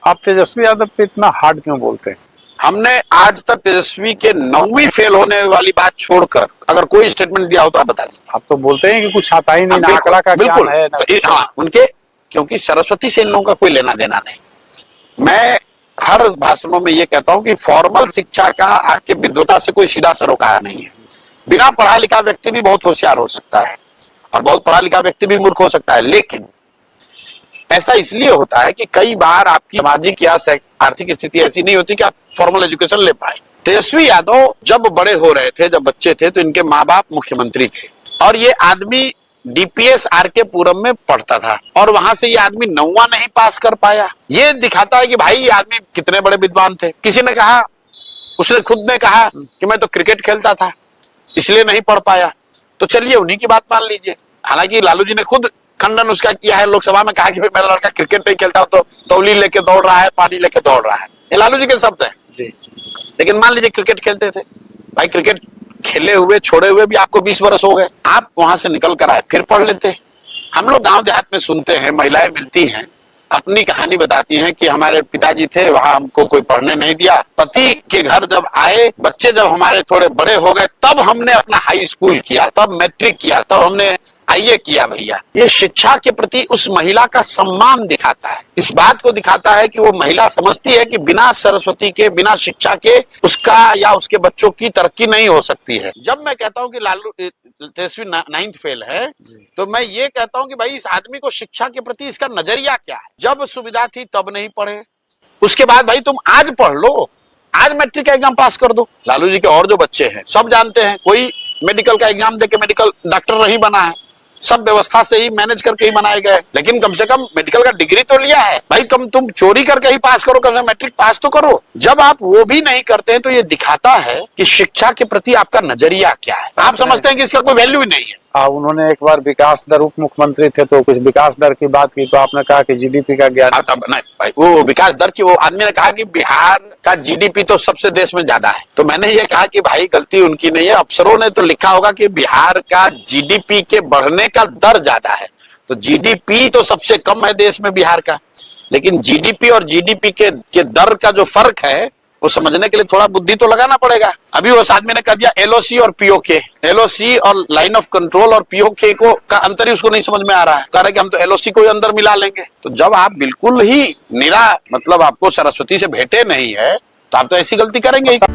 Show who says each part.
Speaker 1: आप तेजस्वी यादव पे इतना हार्ड क्यों बोलते हैं?
Speaker 2: हमने आज तक तेजस्वी के 9वीं फेल होने वाली बात छोड़कर अगर कोई स्टेटमेंट दिया हो तो आप बता दीजिए।
Speaker 1: आप तो बोलते हैं कि कुछ आता ही नहीं, ना
Speaker 2: बिल्कुल,
Speaker 1: आंकड़ा का
Speaker 2: बिल्कुल।
Speaker 1: ज्ञान है ना।
Speaker 2: तो हाँ, उनके क्योंकि सरस्वती से इन लोगों का कोई लेना देना नहीं। मैं हर भाषणों में ये कहता हूं कि फॉर्मल शिक्षा का आपके विद्वता से कोई सीधा सरोकार नहीं है। बिना पढ़ा लिखा व्यक्ति भी बहुत होशियार हो सकता है और बहुत पढ़ा लिखा व्यक्ति भी मूर्ख हो सकता है, लेकिन ऐसा इसलिए होता है कि कई बार आपकी सामाजिक या आर्थिक स्थिति ऐसी नहीं होती कि आप फॉर्मल एजुकेशन ले पाए। तेजस्वी यादव जब बड़े हो रहे थे, जब बच्चे थे, तो इनके माँ बाप मुख्यमंत्री थे और ये आदमी डीपीएस आरके पुरम में पढ़ता था और वहां से ये आदमी 9वां नहीं पास कर पाया। ये दिखाता है कि भाई ये आदमी कितने बड़े विद्वान थे। किसी ने कहा, उसने खुद ने कहा कि मैं तो क्रिकेट खेलता था इसलिए नहीं पढ़ पाया, तो चलिए उन्हीं की बात मान लीजिए। हालांकि लालू जी ने खुद खंडन उसका किया है, लोकसभा में कहा कि मेरा लड़का क्रिकेट नहीं खेलता तो तौली लेके दौड़ रहा है, पानी लेके दौड़ रहा है। ये लालू जी के शब्द हैं। लेकिन मान लीजिए क्रिकेट खेलते थे, भाई क्रिकेट खेले हुए छोड़े हुए भी आपको 20 वर्ष हो गए, आप वहां से निकल कर आए फिर पढ़ लेते। हम लोग गांव देहात में सुनते हैं, महिलाएं मिलती हैं, अपनी कहानी बताती हैं कि हमारे पिताजी थे, वहां हमको कोई पढ़ने नहीं दिया। पति के घर जब आए, बच्चे जब हमारे थोड़े बड़े हो गए, तब हमने अपना हाई स्कूल किया, तब मैट्रिक किया, तब हमने आइए किया। भैया ये शिक्षा के प्रति उस महिला का सम्मान दिखाता है, इस बात को दिखाता है कि वो महिला समझती है कि बिना सरस्वती के, बिना शिक्षा के उसका या उसके बच्चों की तरक्की नहीं हो सकती है। जब मैं कहता हूं कि लालू तेजस्वी 9th फेल है, तो मैं ये कहता हूं कि भाई इस आदमी को शिक्षा के प्रति इसका नजरिया क्या है। जब सुविधा थी तब नहीं पढ़े, उसके बाद भाई तुम आज पढ़ लो, आज मैट्रिक का एग्जाम पास कर दो। लालू जी के और जो बच्चे हैं सब जानते हैं, कोई मेडिकल का एग्जाम देके मेडिकल डॉक्टर नहीं बना है, सब व्यवस्था से ही मैनेज करके ही बनाए गए, लेकिन कम से कम मेडिकल का डिग्री तो लिया है। भाई तुम चोरी करके ही पास करो, कम से कम मैट्रिक पास तो करो। जब आप वो भी नहीं करते हैं तो ये दिखाता है कि शिक्षा के प्रति आपका नजरिया क्या है। आप समझते हैं कि इसका कोई वैल्यू ही नहीं है।
Speaker 1: उन्होंने एक बार विकास दर, उप मुख्यमंत्री थे तो कुछ विकास दर की बात की, तो आपने कहा कि जीडीपी का ज्ञान
Speaker 2: नहीं भाई, वो विकास दर की, वो आदमी ने कहा कि बिहार का जीडीपी तो सबसे देश में ज्यादा है, तो मैंने ये कहा कि भाई गलती उनकी नहीं है, अफसरों ने तो लिखा होगा कि बिहार का जीडीपी के बढ़ने का दर ज्यादा है, तो जीडीपी तो सबसे कम है देश में बिहार का, लेकिन जीडीपी और जीडीपी के दर का जो फर्क है वो समझने के लिए थोड़ा बुद्धि तो लगाना पड़ेगा। अभी उस आदमी ने कह दिया एलओसी और पीओके, एलओसी और लाइन ऑफ कंट्रोल और पीओके को का अंतर ही उसको नहीं समझ में आ रहा है। कह रहा है कि हम तो एलओसी को ही अंदर मिला लेंगे। तो जब आप बिल्कुल ही निरा मतलब आपको सरस्वती से भेंटे नहीं है तो आप तो ऐसी गलती करेंगे ही।